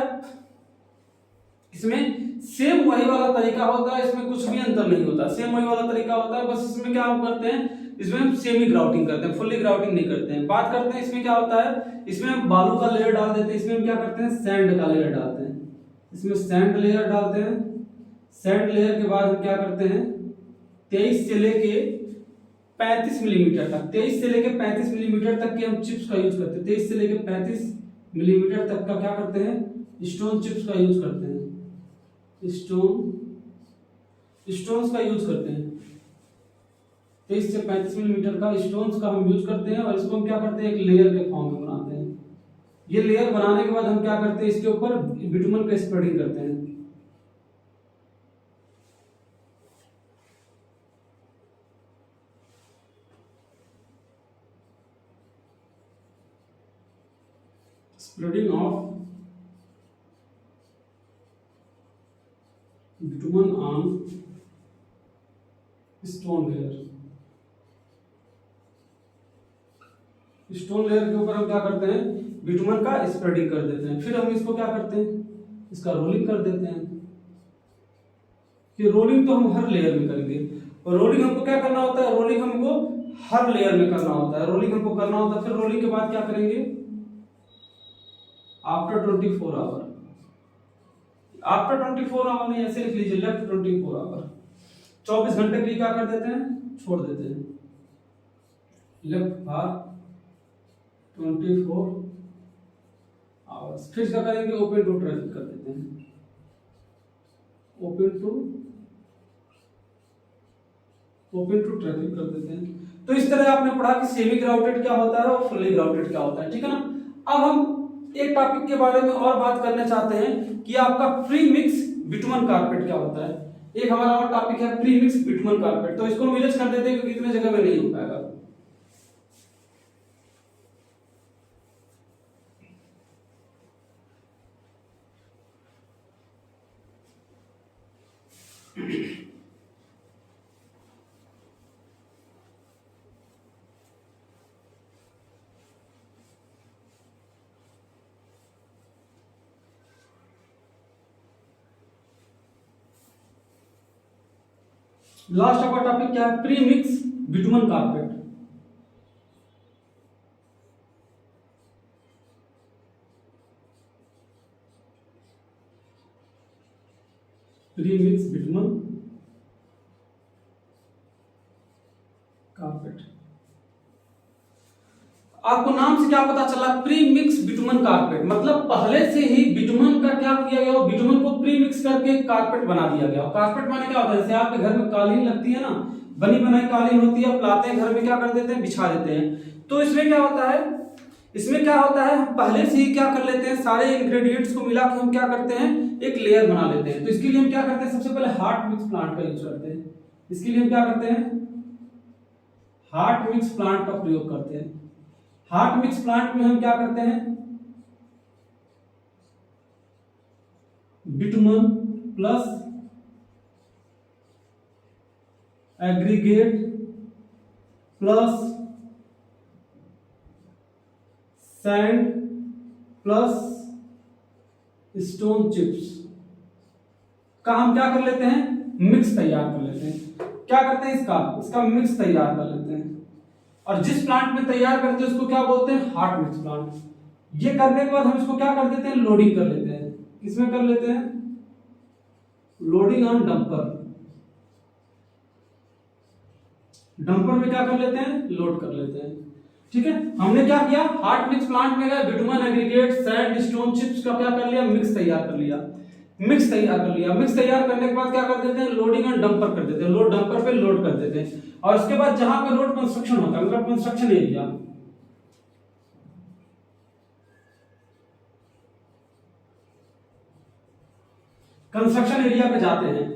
इसमें सेम वही वाला तरीका होता है, इसमें कुछ भी अंतर नहीं होता, सेम वही वाला तरीका होता है। बस इसमें क्या हम करते हैं, इसमें हम सेमी ग्राउटिंग करते हैं, फुल्ली ग्राउटिंग नहीं करते हैं। बात करते हैं इसमें क्या होता है, इसमें हम बालू का लेयर डाल देते हैं, इसमें हम क्या करते हैं, सैंड का लेयर डालते हैं, इसमें सैंड लेयर डालते हैं। सैंड लेयर के बाद हम क्या करते हैं, 23 से लेके 35 मिलीमीटर तक, 23 से लेके 35 मिलीमीटर तक के हम चिप्स का यूज करते हैं। 23 से लेके 35 मिलीमीटर तक का क्या करते हैं, स्टोन चिप्स का यूज करते हैं, स्टोन्स का यूज करते हैं। 23 से 35 मिलीमीटर का स्टोन्स का हम यूज करते हैं और इसको हम क्या करते हैं, एक लेयर के फॉर्म में बनाते हैं। ये लेयर बनाने के बाद हम क्या करते हैं, इसके ऊपर बिटुमन का स्प्रेडिंग करते हैं। Spreading of bitumen on stone layer. Stone layer के ऊपर हम क्या करते हैं, बिटुमन का स्प्रेडिंग कर देते हैं। फिर हम इसको क्या करते हैं, इसका रोलिंग कर देते हैं। कि रोलिंग तो हम हर लेयर में करेंगे, और रोलिंग हमको क्या करना होता है, रोलिंग हमको हर लेयर में करना होता है, रोलिंग हमको करना होता है। फिर रोलिंग के बाद क्या करेंगे, आफ्टर 24 आवर, आफ्टर 24 आवर नहीं, ऐसे लिख लीजिए, लेफ्ट 24 आवर, 24 घंटे के लिए क्या कर देते हैं, छोड़ देते हैं। Left for 24 hours. फिर क्या करेंगे, ओपन टू ट्रैफिक कर देते हैं, ओपन टू ट्रैफिक कर देते हैं। तो इस तरह आपने पढ़ा कि सेमी ग्राउटेड क्या होता है और फुल्ली ग्राउटेड क्या होता है, ठीक है ना। अब हम एक टॉपिक के बारे में और बात करना चाहते हैं कि आपका प्री मिक्स बिटुमन कारपेट क्या होता है। एक हमारा और टॉपिक है प्री मिक्स बिटुमन कारपेट, तो इसको हम इरेज कर देते हैं क्योंकि इतने जगह में नहीं हो पाएगा। लास्ट आपका टॉपिक क्या है, pre mix bitumen carpet. Pre mix bitumen carpet. आपको नाम से क्या पता चला, प्री मिक्स बिटुमन कारपेट, मतलब पहले से ही बिटुमन का क्या किया गया, बिटुमन को प्री मिक्स करके कारपेट बना दिया गया। कारपेट माने क्या होता है, जैसे आपके घर में कालीन लगती है ना, बनी बनाई कालीन होती है, आप लाते हैं घर में, क्या कर देते हैं, बिछा देते हैं। तो इसमें क्या होता है, इसमें क्या होता है, हम पहले से ही क्या कर लेते हैं, सारे इंग्रेडिएंट्स को मिला के हम क्या करते हैं, एक लेयर बना लेते हैं। तो इसके लिए हम क्या करते हैं, सबसे पहले हार्ड मिक्स प्लांट का यूज करते हैं। इसके लिए हम क्या करते हैं, हार्ड मिक्स प्लांट का प्रयोग करते हैं। हार्ड मिक्स प्लांट में हम क्या करते हैं, bitumen plus aggregate plus sand plus stone chips का हम क्या कर लेते हैं, मिक्स तैयार कर लेते हैं। क्या करते हैं, इसका मिक्स तैयार कर लेते हैं। और जिस प्लांट में तैयार करते हैं उसको क्या बोलते हैं, हॉट मिक्स प्लांट। ये करने के बाद हम इसको क्या कर देते हैं, लोडिंग कर लेते हैं। किसमें कर लेते हैं, लोडिंग ऑन डंपर। डंपर में क्या कर लेते हैं, लोड कर लेते हैं। ठीक है, हमने क्या किया, हॉट मिक्स प्लांट में गए, bitumen aggregate sand stone chips का क्या कर लिया, मिक्स तैयार कर लिया। मिक्स तैयार करने के बाद क्या कर देते हैं, लोडिंग ऑन डंपर कर देते हैं। लोड डंपर पे लोड कर देते हैं। और उसके बाद जहां पे रोड कंस्ट्रक्शन होता है, मतलब कंस्ट्रक्शन एरिया, कंस्ट्रक्शन एरिया पे जाते हैं।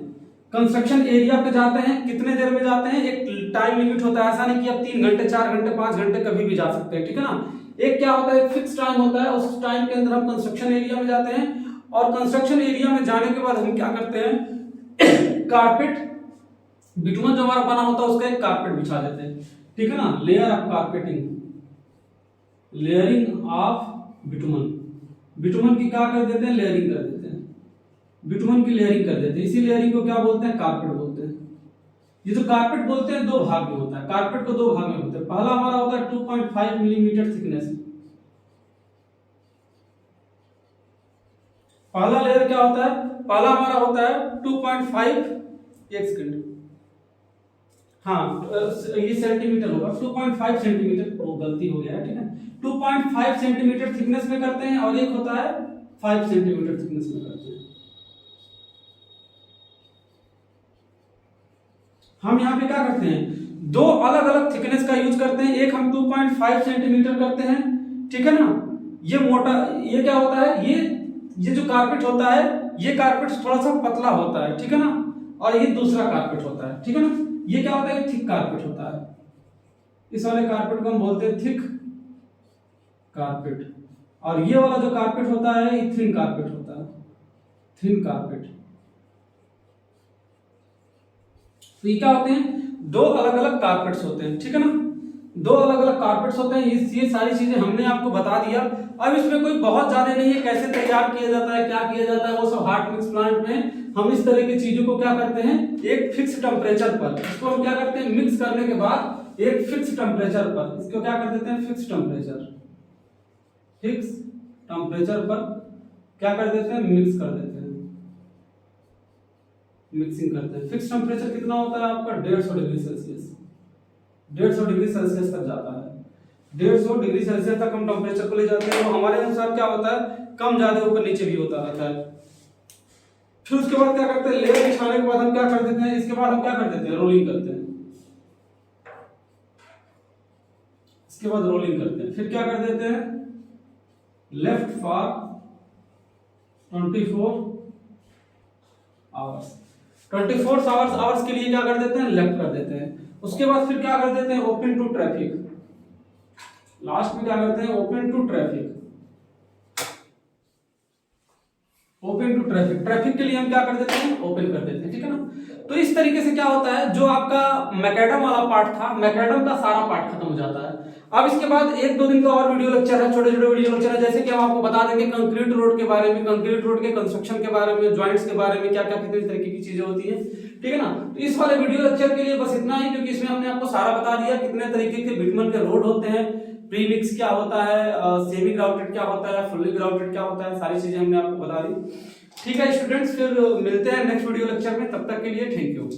कंस्ट्रक्शन एरिया पे जाते हैं, कितने देर में जाते हैं, एक टाइम लिमिट होता है। ऐसा नहीं कि आप 3 घंटे 4 घंटे 5 घंटे कभी भी जा सकते हैं, ठीक है ना। एक क्या होता है, एक फिक्स टाइम होता है, उस टाइम के अंदर हम कंस्ट्रक्शन एरिया में जाते हैं। और कंस्ट्रक्शन एरिया में जाने के बाद हम क्या करते हैं, कारपेट, बिटुमन जो हमारा बना होता है उसका एक कारपेट बिछा देते हैं, ठीक है ना। Layer of carpeting, layering of bitumen, bitumen की क्या कर देते हैं, लेयरिंग कर देते हैं। बिटुमन की लेयरिंग कर देते हैं। इसी लेयरिंग को क्या बोलते हैं, कारपेट बोलते हैं। ये जो कारपेट बोलते हैं 2 भाग में होता है, कारपेट को 2 भाग में होता है। पहला हमारा होता है 2.5 मिलीमीटर थिकनेस। पहला लेयर क्या होता है, पहला हमारा होता है 2.5, एक सेकंड, हाँ ये सेंटीमीटर होगा, 2.5 सेंटीमीटर, वो गलती हो गया है, ठीक है। 2.5 सेंटीमीटर थिकनेस में करते हैं, और एक होता है 5 सेंटीमीटर थिकनेस में करते हैं। हम यहाँ पे क्या करते हैं, 2 अलग अलग थिकनेस का यूज करते हैं। एक हम 2.5 सेंटीमीटर करते हैं, ठीक है ना। ये मोटा, ये क्या होता है, ये जो कारपेट होता है, ये कारपेट थोड़ा सा पतला होता है, ठीक है ना। और ये दूसरा कारपेट होता है, ठीक है ना। ये क्या होता है, थिक कारपेट होता है। इस वाले कारपेट को हम बोलते हैं थिक कारपेट। और ये वाला जो कारपेट होता है, ये थिन कारपेट होता है, थिन कारपेट। तो ये क्या होते हैं, 2 अलग अलग कारपेट्स होते हैं, ठीक है ना। 2 अलग अलग कारपेट्स होते हैं। ये सारी चीजें हमने आपको बता दिया। अब इसमें कोई बहुत ज्यादा नहीं है, कैसे तैयार किया जाता है, क्या किया जाता है, वो सब हॉट मिक्स प्लांट में हम इस तरह की चीजों को क्या करते हैं, एक फिक्स टेम्परेचर पर, इसको हम क्या करते हैं, मिक्स करने के बाद एक फिक्स टेम्परेचर पर, इसको क्या कर देते हैं, फिक्स टेम्परेचर पर क्या कर देते हैं, मिक्स कर देते हैं, मिक्सिंग करते हैं। फिक्स टेम्परेचर कितना होता है आपका, 150 डिग्री सेल्सियस, 150 डिग्री सेल्सियस तक जाता है। 150 डिग्री सेल्सियस तक हम टेम्परेचर को ले जाते हैं। वो हमारे अनुसार क्या होता है, कम ज्यादा ऊपर नीचे भी होता रहता है। फिर उसके बाद क्या करते हैं, लेयर बिछाने के बाद हम क्या कर देते हैं, इसके बाद हम क्या कर देते हैं, रोलिंग करते हैं। इसके बाद रोलिंग करते हैं, फिर क्या कर देते हैं, लेफ्ट फॉर 24 आवर्स, 24 आवर्स के लिए क्या कर देते हैं, लेफ्ट कर देते हैं। उसके बाद फिर क्या कर देते हैं, ओपन टू ट्रैफिक। लास्ट में क्या करते हैं, open to traffic. Open to traffic, traffic के लिए हम क्या कर देते हैं, ओपन कर देते हैं, ठीक है ना। तो इस तरीके से क्या होता है, जो आपका मैकेडम वाला पार्ट था, मैकेडम का सारा पार्ट खत्म हो जाता है। अब इसके बाद 1-2 दिन का और वीडियो लेक्चर है, छोटे छोटे वीडियो लेक्चर है, जैसे कि हम आपको बता देंगे कंक्रीट रोड के बारे में, कंक्रीट रोड के कंस्ट्रक्शन के बारे में, ज्वाइंट्स के बारे में, क्या क्या कितने तरीके की चीजें होती है, ठीक है ना। तो इस वाले वीडियो लेक्चर के लिए बस इतना ही, क्योंकि इसमें हमने आपको सारा बता दिया, कितने तरीके के बिटुमन के रोड होते हैं, प्री मिक्स क्या होता है, सेमी ग्राउटेड क्या होता है, फुल्ली ग्राउटेड क्या होता है, सारी चीजें हमने आपको बता दी। ठीक है स्टूडेंट्स, फिर मिलते हैं नेक्स्ट वीडियो लेक्चर में, तब तक के लिए थैंक यू।